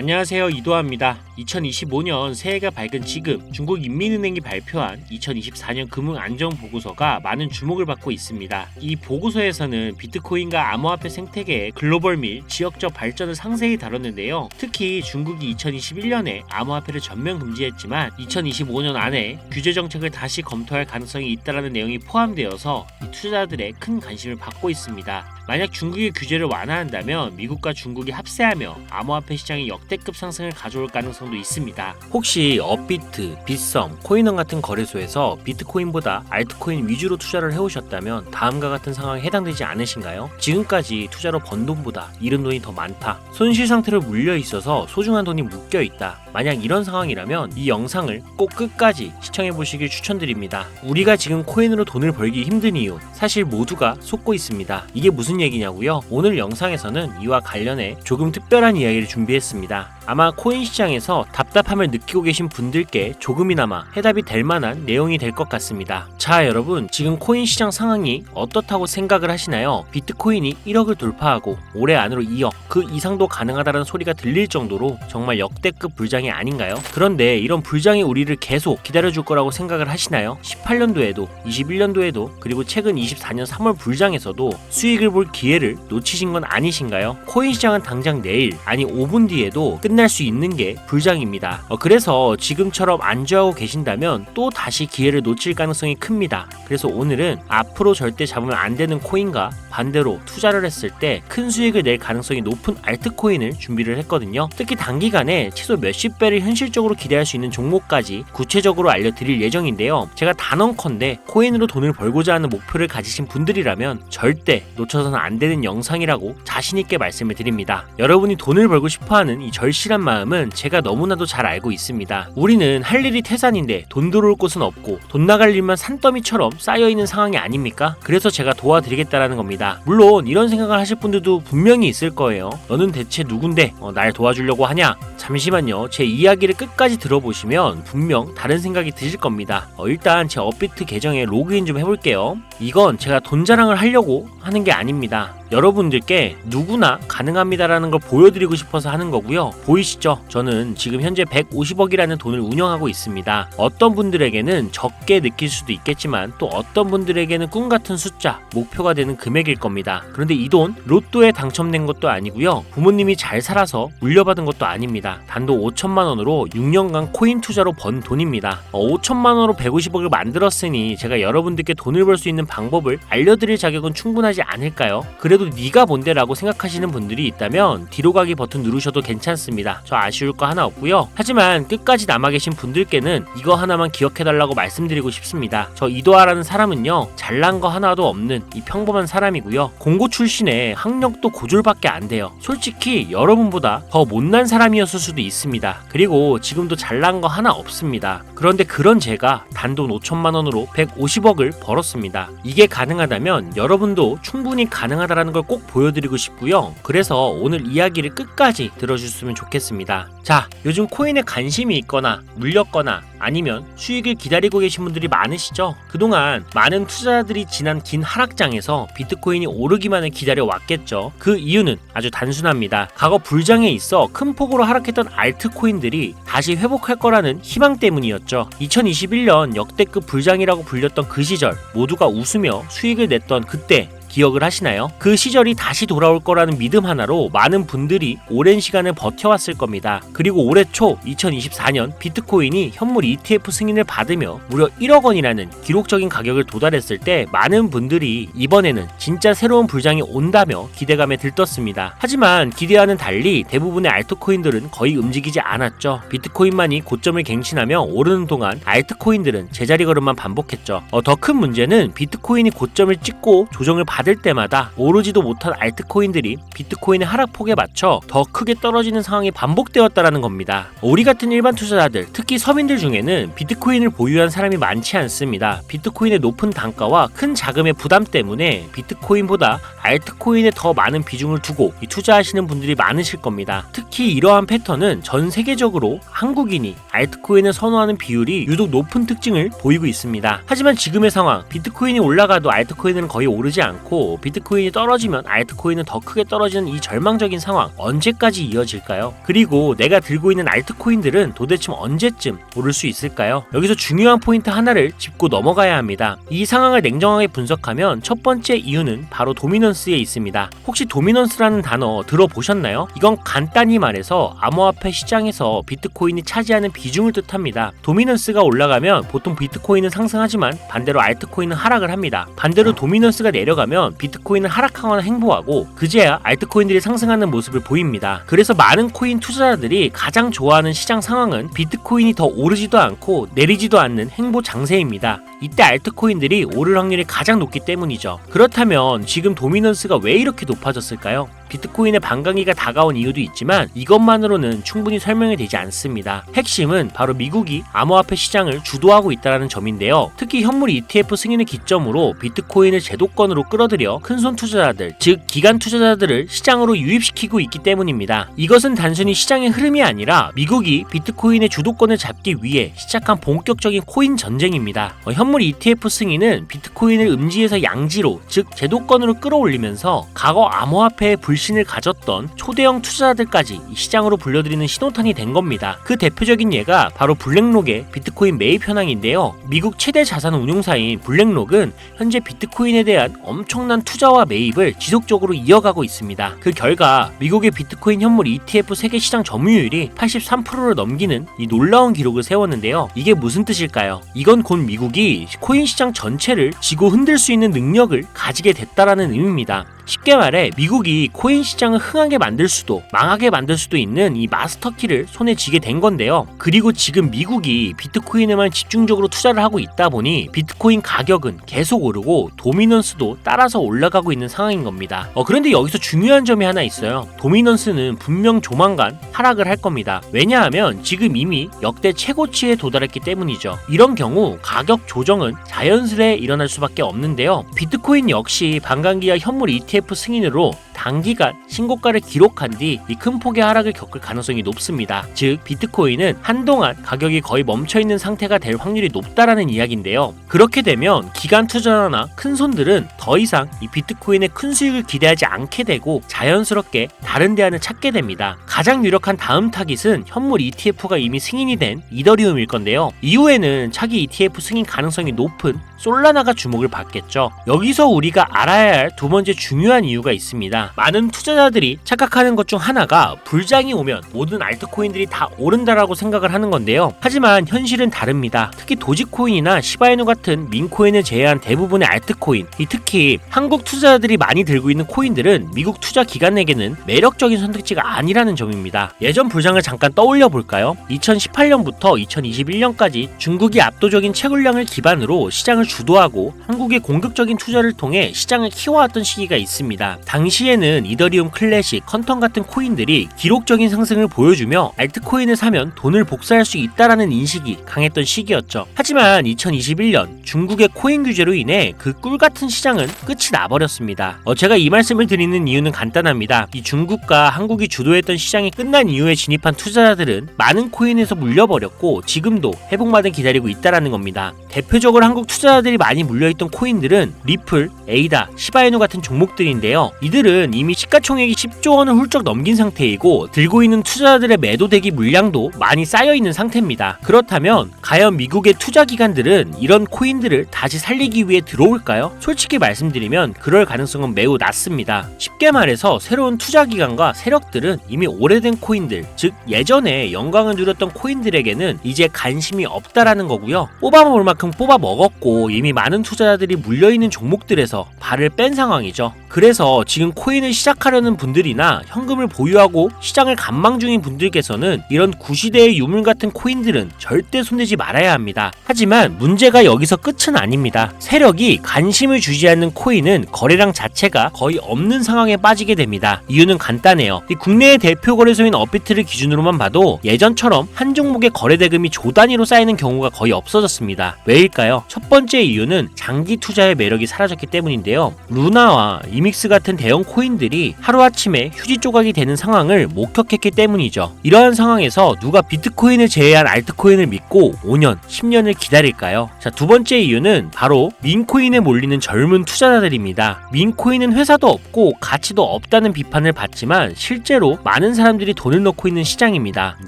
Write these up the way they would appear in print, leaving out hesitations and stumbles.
안녕하세요, 이도하입니다. 2025년 새해가 밝은 지금 중국 인민은행이 발표한 2024년 금융안정보고서가 많은 주목을 받고 있습니다. 이 보고서에서는 비트코인과 암호화폐 생태계의 글로벌 및 지역적 발전을 상세히 다뤘는데요. 특히 중국이 2021년에 암호화폐를 전면 금지했지만 2025년 안에 규제 정책을 다시 검토할 가능성이 있다는 내용이 포함되어서 이 투자자들의 큰 관심을 받고 있습니다. 만약 중국이 규제를 완화한다면 미국과 중국이 합세하며 암호화폐 시장의 역대급 상승을 가져올 가능성도 있습니다. 혹시 업비트, 빗썸, 코인원 같은 거래소에서 비트코인보다 알트코인 위주로 투자를 해오셨다면 다음과 같은 상황에 해당되지 않으신가요? 지금까지 투자로 번 돈보다 잃은 돈이 더 많다. 손실 상태로 물려 있어서 소중한 돈이 묶여 있다. 만약 이런 상황이라면 이 영상을 꼭 끝까지 시청해 보시길 추천드립니다. 우리가 지금 코인으로 돈을 벌기 힘든 이유, 사실 모두가 속고 있습니다. 이게 무슨 얘기냐고요? 오늘 영상에서는 이와 관련해 조금 특별한 이야기를 준비했습니다. 아마 코인 시장에서 답답함을 느끼고 계신 분들께 조금이나마 해답이 될 만한 내용이 될 것 같습니다. 자, 여러분, 지금 코인 시장 상황이 어떻다고 생각을 하시나요? 비트코인이 1억을 돌파하고 올해 안으로 2억, 그 이상도 가능하다는 소리가 들릴 정도로 정말 역대급 불장이 아닌가요? 그런데 이런 불장이 우리를 계속 기다려줄 거라고 생각을 하시나요? 18년도에도, 21년도에도, 그리고 최근 24년 3월 불장에서도 수익을 볼 기회를 놓치신 건 아니신가요? 코인 시장은 당장 내일, 아니 5분 뒤에도 끝날 수 있는 게 불장입니다. 그래서 지금처럼 안주하고 계신다면 또 다시 기회를 놓칠 가능성이 큽니다. 그래서 오늘은 앞으로 절대 잡으면 안 되는 코인과 반대로 투자를 했을 때 큰 수익을 낼 가능성이 높은 알트코인을 준비를 했거든요. 특히 단기간에 최소 몇십 배를 현실적으로 기대할 수 있는 종목까지 구체적으로 알려드릴 예정인데요. 제가 단언컨대 코인으로 돈을 벌고자 하는 목표를 가지신 분들이라면 절대 놓쳐서는 안 되는 영상이라고 자신있게 말씀을 드립니다. 여러분이 돈을 벌고 싶어하는 이 절실한 마음은 제가 너무나도 잘 알고 있습니다. 우리는 할 일이 태산인데 돈 들어올 곳은 없고 돈 나갈 일만 산더미처럼 쌓여있는 상황이 아닙니까? 그래서 제가 도와드리겠다라는 겁니다. 물론 이런 생각을 하실 분들도 분명히 있을 거예요. 너는 대체 누군데 날 도와주려고 하냐? 잠시만요. 제 이야기를 끝까지 들어보시면 분명 다른 생각이 드실 겁니다. 일단 제 업비트 계정에 로그인 좀 해볼게요. 이건 제가 돈 자랑을 하려고 하는 게 아닙니다. 여러분들께 누구나 가능합니다라는 걸 보여드리고 싶어서 하는 거고요. 보이시죠? 저는 지금 현재 150억이라는 돈을 운영하고 있습니다. 어떤 분들에게는 적게 느낄 수도 있겠지만 또 어떤 분들에게는 꿈같은 숫자, 목표가 되는 금액일 겁니다. 그런데 이 돈 로또에 당첨된 것도 아니고요. 부모님이 잘 살아서 물려받은 것도 아닙니다. 단돈 5천만 원으로 6년간 코인 투자로 번 돈입니다. 5천만 원으로 150억을 만들었으니 제가 여러분들께 돈을 벌 수 있는 방법을 알려드릴 자격은 충분하지 않을까요? 그래도 네가 뭔데 라고 생각하시는 분들이 있다면 뒤로 가기 버튼 누르셔도 괜찮습니다. 저 아쉬울 거 하나 없고요. 하지만 끝까지 남아 계신 분들께는 이거 하나만 기억해달라고 말씀드리고 싶습니다. 저 이도하라는 사람은요, 잘난 거 하나도 없는 이 평범한 사람이고요. 공고 출신에 학력도 고졸밖에 안 돼요. 솔직히 여러분보다 더 못난 사람이었을 수도 있습니다. 그리고 지금도 잘난 거 하나 없습니다. 그런데 그런 제가 단돈 5천만 원으로 150억을 벌었습니다. 이게 가능하다면 여러분도 충분히 가능하다라는 걸 꼭 보여드리고 싶고요. 그래서 오늘 이야기를 끝까지 들어주셨으면 좋겠습니다. 자, 요즘 코인에 관심이 있거나 물렸거나 아니면 수익을 기다리고 계신 분들이 많으시죠? 그동안 많은 투자자들이 지난 긴 하락장에서 비트코인이 오르기만을 기다려 왔겠죠. 그 이유는 아주 단순합니다. 과거 불장에 있어 큰 폭으로 하락했던 알트코인들이 다시 회복할 거라는 희망 때문이었죠. 2021년 역대급 불장이라고 불렸던 그 시절 모두가 웃으며 수익을 냈던 그때 기억을 하시나요? 그 시절이 다시 돌아올 거라는 믿음 하나로 많은 분들이 오랜 시간을 버텨왔을 겁니다. 그리고 올해 초 2024년 비트코인이 현물 ETF 승인을 받으며 무려 1억 원이라는 기록적인 가격을 도달했을 때 많은 분들이 이번에는 진짜 새로운 불장이 온다며 기대감에 들떴습니다. 하지만 기대와는 달리 대부분의 알트코인들은 거의 움직이지 않았죠. 비트코인만이 고점을 갱신하며 오르는 동안 알트코인들은 제자리 걸음만 반복했죠. 더 큰 문제는 비트코인이 고점을 찍고 조정을 받을 때마다 오르지도 못한 알트코인들이 비트코인의 하락폭에 맞춰 더 크게 떨어지는 상황이 반복되었다라는 겁니다. 우리 같은 일반 투자자들, 특히 서민들 중에는 비트코인을 보유한 사람이 많지 않습니다. 비트코인의 높은 단가와 큰 자금의 부담 때문에 비트코인보다 알트코인에 더 많은 비중을 두고 투자하시는 분들이 많으실 겁니다. 특히 이러한 패턴은 전 세계적으로 한국인이 알트코인을 선호하는 비율이 유독 높은 특징을 보이고 있습니다. 하지만 지금의 상황, 비트코인이 올라가도 알트코인은 거의 오르지 않고 않고 비트코인이 떨어지면 알트코인은 더 크게 떨어지는 이 절망적인 상황 언제까지 이어질까요? 그리고 내가 들고 있는 알트코인들은 도대체 언제쯤 오를 수 있을까요? 여기서 중요한 포인트 하나를 짚고 넘어가야 합니다. 이 상황을 냉정하게 분석하면 첫 번째 이유는 바로 도미넌스에 있습니다. 혹시 도미넌스라는 단어 들어보셨나요? 이건 간단히 말해서 암호화폐 시장에서 비트코인이 차지하는 비중을 뜻합니다. 도미넌스가 올라가면 보통 비트코인은 상승하지만 반대로 알트코인은 하락을 합니다. 반대로 도미넌스가 내려가면 비트코인은 하락하거나 행보하고 그제야 알트코인들이 상승하는 모습을 보입니다. 그래서 많은 코인 투자자들이 가장 좋아하는 시장 상황은 비트코인이 더 오르지도 않고 내리지도 않는 행보 장세입니다. 이때 알트코인들이 오를 확률이 가장 높기 때문이죠. 그렇다면 지금 도미넌스가 왜 이렇게 높아졌을까요? 비트코인의 반감기가 다가온 이유도 있지만 이것만으로는 충분히 설명이 되지 않습니다. 핵심은 바로 미국이 암호화폐 시장을 주도하고 있다는 점인데요. 특히 현물 ETF 승인을 기점으로 비트코인을 제도권으로 끌어들여 큰손 투자자들, 즉 기관 투자자들을 시장으로 유입시키고 있기 때문입니다. 이것은 단순히 시장의 흐름이 아니라 미국이 비트코인의 주도권을 잡기 위해 시작한 본격적인 코인 전쟁입니다. 현물 ETF 승인은 비트코인을 음지에서 양지로, 즉 제도권으로 끌어올리면서 과거 암호화폐의 불신을 가졌던 초대형 투자자들까지 시장으로 불려들이는 신호탄이 된 겁니다. 그 대표적인 예가 바로 블랙록의 비트코인 매입 현황인데요. 미국 최대 자산 운용사인 블랙록은 현재 비트코인에 대한 엄청난 투자와 매입을 지속적으로 이어가고 있습니다. 그 결과 미국의 비트코인 현물 ETF 세계 시장 점유율이 83%를 넘기는 이 놀라운 기록을 세웠는데요. 이게 무슨 뜻일까요? 이건 곧 미국이 코인 시장 전체를 쥐고 흔들 수 있는 능력을 가지게 됐다라는 의미입니다. 쉽게 말해 미국이 코인 시장을 흥하게 만들 수도 망하게 만들 수도 있는 이 마스터키를 손에 쥐게 된 건데요. 그리고 지금 미국이 비트코인에만 집중적으로 투자를 하고 있다 보니 비트코인 가격은 계속 오르고 도미넌스도 따라서 올라가고 있는 상황인 겁니다. 그런데 여기서 중요한 점이 하나 있어요. 도미넌스는 분명 조만간 하락을 할 겁니다. 왜냐하면 지금 이미 역대 최고치에 도달했기 때문이죠. 이런 경우 가격 조정은 자연스레 일어날 수밖에 없는데요. 비트코인 역시 반감기와 현물 ETF 승인으로 단기간 신고가를 기록한 뒤 이 큰 폭의 하락을 겪을 가능성이 높습니다. 즉 비트코인은 한동안 가격이 거의 멈춰있는 상태가 될 확률이 높다라는 이야기인데요. 그렇게 되면 기관 투자자나 큰 손들은 더 이상 이 비트코인의 큰 수익을 기대하지 않게 되고 자연스럽게 다른 대안을 찾게 됩니다. 가장 유력한 다음 타깃은 현물 ETF가 이미 승인이 된 이더리움일 건데요. 이후에는 차기 ETF 승인 가능성이 높은 솔라나가 주목을 받겠죠. 여기서 우리가 알아야 할 두 번째 중요한 이유가 있습니다. 많은 투자자들이 착각하는 것 중 하나가 불장이 오면 모든 알트코인들이 다 오른다라고 생각을 하는 건데요. 하지만 현실은 다릅니다. 특히 도지코인이나 시바이누 같은 민코인을 제외한 대부분의 알트코인, 특히 한국 투자자들이 많이 들고 있는 코인들은 미국 투자 기관에게는 매력적인 선택지가 아니라는 점입니다. 예전 불장을 잠깐 떠올려 볼까요? 2018년부터 2021년까지 중국이 압도적인 채굴량을 기반으로 시장을 주도하고 한국의 공격적인 투자를 통해 시장을 키워왔던 시기가 있습니다. 당시에는 이더리움 클래식, 컨텀 같은 코인들이 기록적인 상승을 보여주며 알트코인을 사면 돈을 복사할 수 있다라는 인식이 강했던 시기였죠. 하지만 2021년 중국의 코인 규제로 인해 그 꿀같은 시장은 끝이 나버렸습니다. 제가 이 말씀을 드리는 이유는 간단합니다. 이 중국과 한국이 주도했던 시장이 끝난 이후에 진입한 투자자들은 많은 코인에서 물려버렸고 지금도 회복만을 기다리고 있다라는 겁니다. 대표적으로 한국 투자자들이 많이 물려있던 코인들은 리플, 에이다, 시바이누 같은 종목들인데요. 이들은 이미 시가총액이 10조 원을 훌쩍 넘긴 상태이고 들고 있는 투자자들의 매도 대기 물량도 많이 쌓여있는 상태입니다. 그렇다면 과연 미국의 투자기관들은 이런 코인들을 다시 살리기 위해 들어올까요? 솔직히 말씀드리면 그럴 가능성은 매우 낮습니다. 쉽게 말해서 새로운 투자기관과 세력들은 이미 오래된 코인들, 즉 예전에 영광을 누렸던 코인들에게는 이제 관심이 없다라는 거고요. 뽑아먹을 만큼 뽑아먹었고 이미 많은 투자자들이 물려있는 종목들에서 발을 뺀 상황이죠. 그래서 지금 코인을 시작하려는 분들이나 현금을 보유하고 시장을 관망 중인 분들께서는 이런 구시대의 유물 같은 코인들은 절대 손대지 말아야 합니다. 하지만 문제가 여기서 끝은 아닙니다. 세력이 관심을 주지 않는 코인은 거래량 자체가 거의 없는 상황에 빠지게 됩니다. 이유는 간단해요. 국내의 대표 거래소인 업비트를 기준으로만 봐도 예전처럼 한 종목의 거래 대금이 조 단위로 쌓이는 경우가 거의 없어졌습니다. 왜일까요? 첫 번째 이유는 장기 투자의 매력이 사라졌기 때문인데요. 루나와 이믹스 같은 대형 코인 코인들이 하루아침에 휴지 조각이 되는 상황을 목격했기 때문이죠. 이러한 상황에서 누가 비트코인을 제외한 알트코인을 믿고 5년, 10년을 기다릴까요? 자, 두 번째 이유는 바로 민코인에 몰리는 젊은 투자자들입니다. 민코인은 회사도 없고 가치도 없다는 비판을 받지만 실제로 많은 사람들이 돈을 넣고 있는 시장입니다.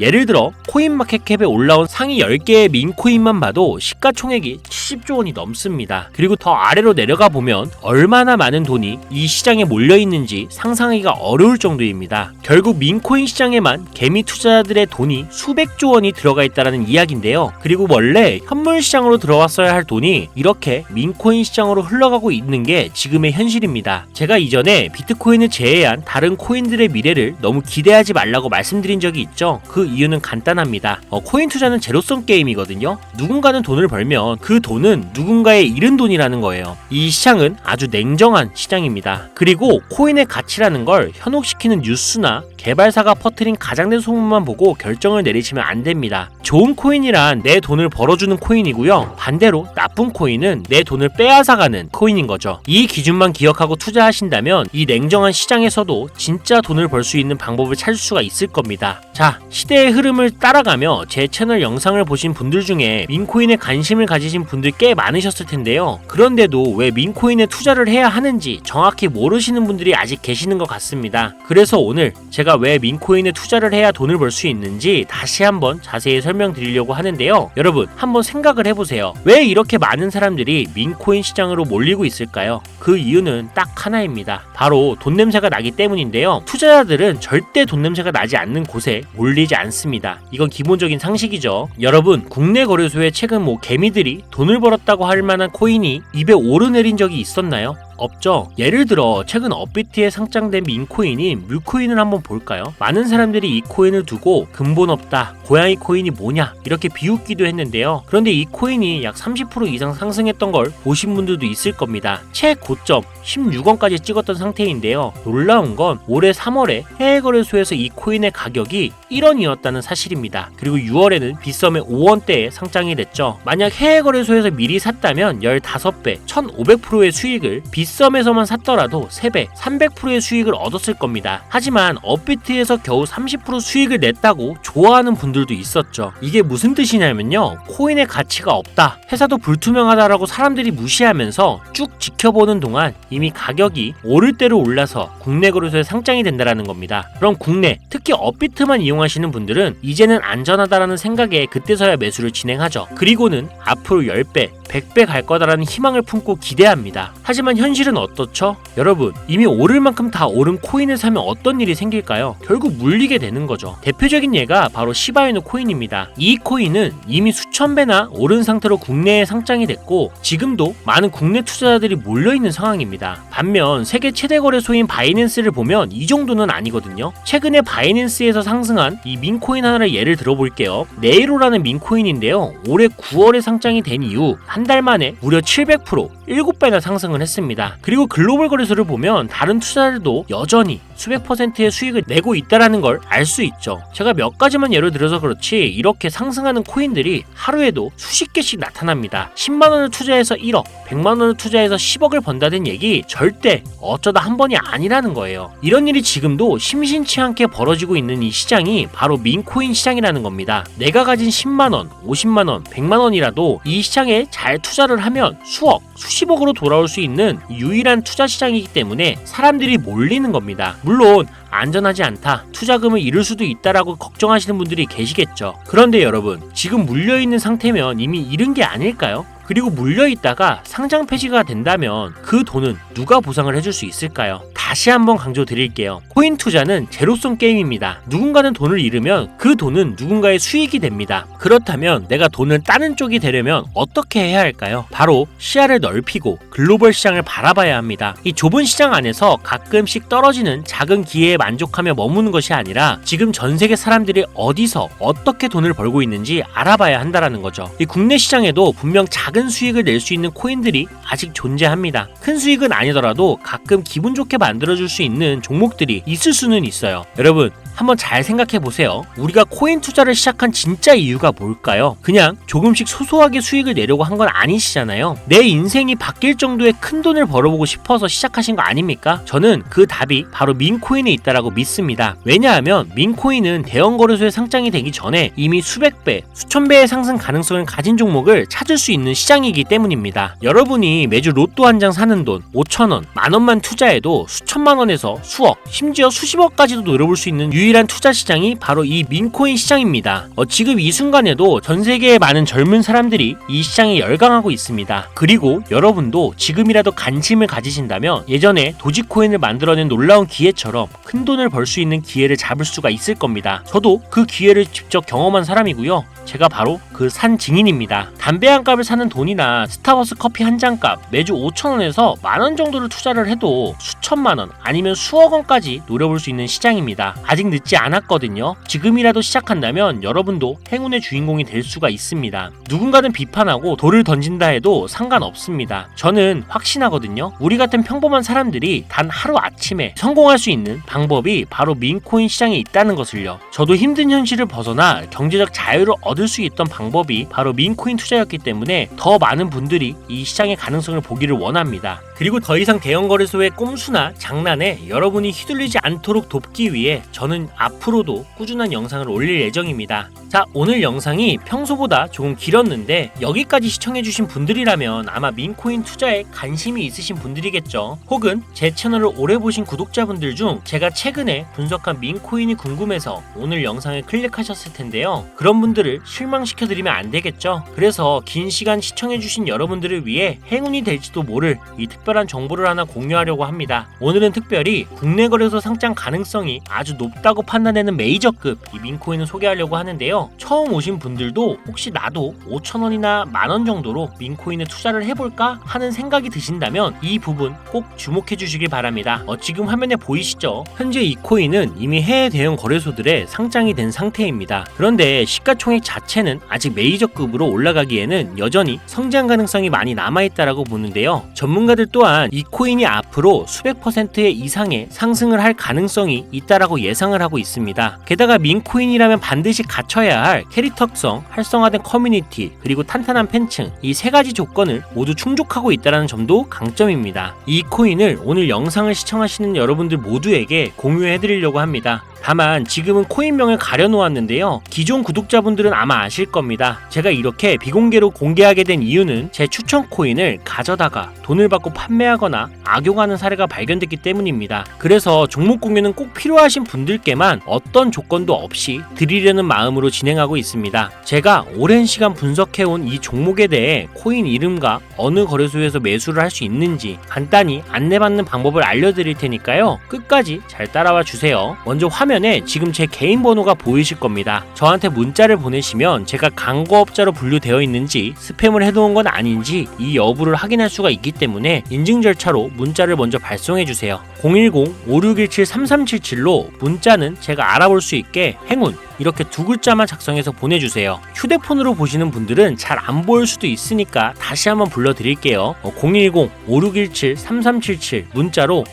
예를 들어 코인마켓캡에 올라온 상위 10개의 민코인만 봐도 시가총액이 70조 원이 넘습니다. 그리고 더 아래로 내려가 보면 얼마나 많은 돈이 이 시장에 몰려 있는지 상상하기가 어려울 정도입니다. 결국 민코인 시장에만 개미 투자자들의 돈이 수백조 원이 들어가 있다는 이야기인데요. 그리고 원래 현물 시장으로 들어왔어야 할 돈이 이렇게 민코인 시장으로 흘러가고 있는 게 지금의 현실입니다. 제가 이전에 비트코인을 제외한 다른 코인들의 미래를 너무 기대하지 말라고 말씀드린 적이 있죠. 그 이유는 간단합니다. 코인 투자는 제로섬 게임이거든요. 누군가는 돈을 벌면 그 돈은 누군가의 잃은 돈이라는 거예요. 이 시장은 아주 냉정한 시장입니다. 그리고 코인의 가치라는 걸 현혹시키는 뉴스나 개발사가 퍼뜨린 가장된 소문만 보고 결정을 내리시면 안 됩니다. 좋은 코인이란 내 돈을 벌어주는 코인이고요. 반대로 나쁜 코인은 내 돈을 빼앗아가는 코인인 거죠. 이 기준만 기억하고 투자하신다면 이 냉정한 시장에서도 진짜 돈을 벌 수 있는 방법을 찾을 수가 있을 겁니다. 자, 시대의 흐름을 따라가며 제 채널 영상을 보신 분들 중에 민코인에 관심을 가지신 분들 꽤 많으셨을 텐데요. 그런데도 왜 민코인에 투자를 해야 하는지 정확히 모르시는 분들이 아직 계시는 것 같습니다. 그래서 오늘 제가 왜 민코인에 투자를 해야 돈을 벌 수 있는지 다시 한번 자세히 설명드리려고 하는데요. 여러분, 한번 생각을 해보세요. 왜 이렇게 많은 사람들이 민코인 시장으로 몰리고 있을까요? 그 이유는 딱 하나입니다. 바로 돈 냄새가 나기 때문인데요. 투자자들은 절대 돈 냄새가 나지 않는 곳에 몰리지 않습니다. 이건 기본적인 상식이죠. 여러분, 국내 거래소에 최근 개미들이 돈을 벌었다고 할 만한 코인이 입에 오르내린 적이 있었나요? 없죠. 예를 들어 최근 업비트에 상장된 민코인인 뮤코인을 한번 볼까요? 많은 사람들이 이 코인을 두고 근본 없다, 고양이 코인이 뭐냐 이렇게 비웃기도 했는데요. 그런데 이 코인이 약 30% 이상 상승했던 걸 보신 분들도 있을 겁니다. 최고점 16원까지 찍었던 상태인데요. 놀라운 건 올해 3월에 해외 거래소에서 이 코인의 가격이 1원이었다는 사실입니다. 그리고 6월에는 빗썸의 5원대에 상장이 됐죠. 만약 해외 거래소에서 미리 샀다면 15배, 1500%의 수익을 빗썸에서만 샀더라도 3배, 300%의 수익을 얻었을 겁니다. 하지만 업비트에서 겨우 30% 수익을 냈다고 좋아하는 분들도 있었죠. 이게 무슨 뜻이냐면요. 코인의 가치가 없다, 회사도 불투명하다라고 사람들이 무시하면서 쭉 지켜보는 동안 이미 가격이 오를 대로 올라서 국내 거래소에 상장이 된다는 겁니다. 그럼 국내, 특히 업비트만 이용하시는 분들은 이제는 안전하다라는 생각에 그때서야 매수를 진행하죠. 그리고는 앞으로 10배, 100배 갈 거다라는 희망을 품고 기대합니다. 하지만 현실은 어떻죠? 여러분, 이미 오를 만큼 다 오른 코인을 사면 어떤 일이 생길까요? 결국 물리게 되는 거죠. 대표적인 예가 바로 시바이누 코인입니다. 이 코인은 이미 수천 배나 오른 상태로 국내에 상장이 됐고 지금도 많은 국내 투자자들이 몰려있는 상황입니다. 반면 세계 최대 거래소인 바이낸스를 보면 이 정도는 아니거든요. 최근에 바이낸스에서 상승한 이 민코인 하나를 예를 들어볼게요. 네이로라는 민코인인데요. 올해 9월에 상장이 된 이후 한 달 만에 무려 700%, 7배나 상승을 했습니다. 그리고 글로벌 거래소를 보면 다른 투자자들도 여전히 수백 %의 수익을 내고 있다는 걸 알 수 있죠. 제가 몇 가지만 예를 들어서 그렇지 이렇게 상승하는 코인들이 하루에도 수십 개씩 나타납니다. 10만원을 투자해서 1억, 100만원을 투자해서 10억을 번다는 얘기 절대 어쩌다 한 번이 아니라는 거예요. 이런 일이 지금도 심심치 않게 벌어지고 있는 이 시장이 바로 민코인 시장이라는 겁니다. 내가 가진 10만원, 50만원, 100만원이라도 이 시장에 잘 투자를 하면 수억, 수십억으로 돌아올 수 있는 유일한 투자 시장이기 때문에 사람들이 몰리는 겁니다. 물론 안전하지 않다, 투자금을 잃을 수도 있다라고 걱정하시는 분들이 계시겠죠. 그런데 여러분, 지금 물려있는 상태면 이미 잃은 게 아닐까요? 그리고 물려있다가 상장 폐지가 된다면 그 돈은 누가 보상을 해줄 수 있을까요? 다시 한번 강조드릴게요. 코인 투자는 제로섬 게임입니다. 누군가는 돈을 잃으면 그 돈은 누군가의 수익이 됩니다. 그렇다면 내가 돈을 따는 쪽이 되려면 어떻게 해야 할까요? 바로 시야를 넓히고 글로벌 시장을 바라봐야 합니다. 이 좁은 시장 안에서 가끔씩 떨어지는 작은 기회에 만족하며 머무는 것이 아니라 지금 전 세계 사람들이 어디서 어떻게 돈을 벌고 있는지 알아봐야 한다는 거죠. 이 국내 시장에도 분명 작은 수익을 낼 수 있는 코인들이 아직 존재합니다. 큰 수익은 아니더라도 가끔 기분 좋게 만들 만들어줄 수 있는 종목들이 있을 수는 있어요. 여러분 한번 잘 생각해보세요. 우리가 코인 투자를 시작한 진짜 이유가 뭘까요? 그냥 조금씩 소소하게 수익을 내려고 한 건 아니시잖아요. 내 인생이 바뀔 정도의 큰 돈을 벌어보고 싶어서 시작하신 거 아닙니까? 저는 그 답이 바로 민코인에 있다라고 믿습니다. 왜냐하면 민코인은 대형 거래소에 상장이 되기 전에 이미 수백 배, 수천 배의 상승 가능성을 가진 종목을 찾을 수 있는 시장이기 때문입니다. 여러분이 매주 로또 한 장 사는 돈 5,000원, 만원만 투자해도 수천만 원에서 수억, 심지어 수십억까지도 노려볼 수 있는 유일한 투자 시장이 바로 이 민코인 시장입니다. 지금 이 순간에도 전 세계의 많은 젊은 사람들이 이 시장에 열광하고 있습니다. 그리고 여러분도 지금이라도 관심을 가지신다면 예전에 도지코인을 만들어낸 놀라운 기회처럼 큰 돈을 벌 수 있는 기회를 잡을 수가 있을 겁니다. 저도 그 기회를 직접 경험한 사람이고요. 제가 바로 그 산 증인입니다. 담배 한 값을 사는 돈이나 스타벅스 커피 한 잔 값 매주 5,000원에서 만원 정도를 투자를 해도 수천만원 아니면 수억 원까지 노려볼 수 있는 시장입니다. 아직 늦지 않았거든요. 지금이라도 시작한다면 여러분도 행운의 주인공이 될 수가 있습니다. 누군가는 비판하고 돌을 던진다 해도 상관없습니다. 저는 확신하거든요. 우리 같은 평범한 사람들이 단 하루 아침에 성공할 수 있는 방법이 바로 민코인 시장에 있다는 것을요. 저도 힘든 현실을 벗어나 경제적 자유를 얻을 수 있던 방법이 바로 민코인 투자였기 때문에 더 많은 분들이 이 시장의 가능성을 보기를 원합니다. 그리고 더 이상 대형 거래소의 꼼수나 장난에 여러분이 휘둘리지 않도록 돕기 위해 저는 앞으로도 꾸준한 영상을 올릴 예정입니다. 자, 오늘 영상이 평소보다 조금 길었는데 여기까지 시청해주신 분들이라면 아마 민코인 투자에 관심이 있으신 분들이겠죠. 혹은 제 채널을 오래 보신 구독자분들 중 제가 최근에 분석한 민코인이 궁금해서 오늘 영상을 클릭하셨을 텐데요. 그런 분들을 실망시켜드리면 안 되겠죠. 그래서 긴 시간 시청해주신 여러분들을 위해 행운이 될지도 모를 이 특별한 정보를 하나 공유하려고 합니다. 오늘은 특별히 국내 거래소 상장 가능성이 아주 높다고 판단되는 메이저급 이 민코인을 소개하려고 하는데요. 처음 오신 분들도 혹시 나도 5,000원이나 만원 정도로 민코인에 투자를 해볼까 하는 생각이 드신다면 이 부분 꼭 주목해 주시길 바랍니다. 지금 화면에 보이시죠? 현재 이 코인은 이미 해외 대형 거래소들에 상장이 된 상태입니다. 그런데 시가총액 자체는 아직 메이저급으로 올라가기에는 여전히 성장 가능성이 많이 남아있다라고 보는데요. 전문가들 또한 이 코인이 앞으로 수백 퍼센트의 이상의 상승을 할 가능성이 있다라고 예상을 하고 있습니다. 게다가 민코인이라면 반드시 갖춰야 할 캐릭터성, 활성화된 커뮤니티, 그리고 탄탄한 팬층 이 세 가지 조건을 모두 충족하고 있다는 점도 강점입니다. 이 코인을 오늘 영상을 시청하시는 여러분들 모두에게 공유해드리려고 합니다. 다만 지금은 코인명을 가려놓았는데요. 기존 구독자분들은 아마 아실 겁니다. 제가 이렇게 비공개로 공개하게 된 이유는 제 추천 코인을 가져다가 돈을 받고 판매하거나 악용하는 사례가 발견됐기 때문입니다. 그래서 종목 공유는 꼭 필요하신 분들께만 어떤 조건도 없이 드리려는 마음으로 진행하고 있습니다. 제가 오랜 시간 분석해온 이 종목에 대해 코인 이름과 어느 거래소에서 매수를 할 수 있는지 간단히 안내받는 방법을 알려드릴 테니까요. 끝까지 잘 따라와 주세요. 먼저 화면에 지금 제 개인 번호가 보이실 겁니다. 저한테 문자를 보내시면 제가 광고업자로 분류되어 있는지 스팸을 해놓은 건 아닌지 이 여부를 확인할 수가 있기 때문에 인증 절차로 문자를 먼저 발송해주세요. 010-5617-3377로 문자는 제가 알아볼 수 있게 행운 이렇게 두 글자만 작성해서 보내주세요. 휴대폰으로 보시는 분들은 잘 안 보일 수도 있으니까 다시 한번 불러드릴게요. 010-5617-3377 문자로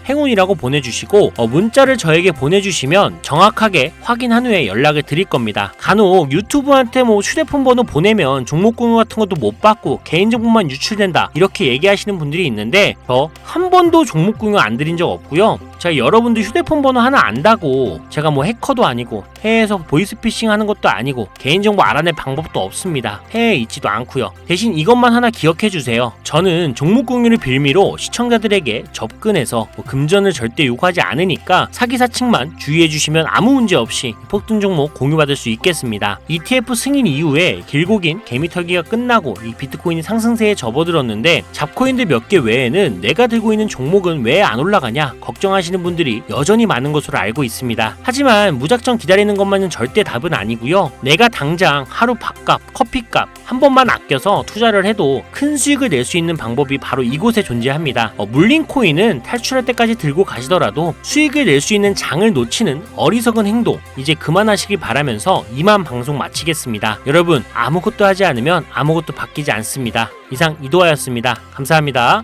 행운이라고 보내주시고 문자를 저에게 보내주시면 정확하게 확인한 후에 연락을 드릴 겁니다. 간혹 유튜브한테 휴대폰 번호 보내면 종목 공유 같은 것도 못 받고 개인정보만 유출된다 이렇게 얘기하시는 분들이 있는데 저 한 번도 종목 공유 안 드린 적 없고요. 제가 여러분들 휴대폰 번호 하나 안다고 제가 해커도 아니고 해외에서 보이스피싱 하는 것도 아니고 개인정보 알아낼 방법도 없습니다. 해외에 있지도 않고요. 대신 이것만 하나 기억해 주세요. 저는 종목 공유를 빌미로 시청자들에게 접근해서 금전을 절대 요구하지 않으니까 사기사측만 주의해 주시면 아무 문제 없이 폭등 종목 공유받을 수 있겠습니다. ETF 승인 이후에 길고 긴 개미털기가 끝나고 이 비트코인이 상승세에 접어들었는데 잡코인들 몇 개 외에는 내가 들고 있는 종목은 왜 안 올라가냐 걱정하시는 분들이 여전히 많은 것으로 알고 있습니다. 하지만 무작정 기다리는 것만은 절대 답은 아니고요. 내가 당장 하루 밥값, 커피값 한 번만 아껴서 투자를 해도 큰 수익을 낼 수 있는 방법이 바로 이곳에 존재합니다. 물린 코인은 탈출할 때까지 들고 가시더라도 수익을 낼 수 있는 장을 놓치는 어리석은 행동 이제 그만하시길 바라면서 이만 방송 마치겠습니다. 여러분 아무것도 하지 않으면 아무것도 바뀌지 않습니다. 이상 이도하였습니다. 감사합니다.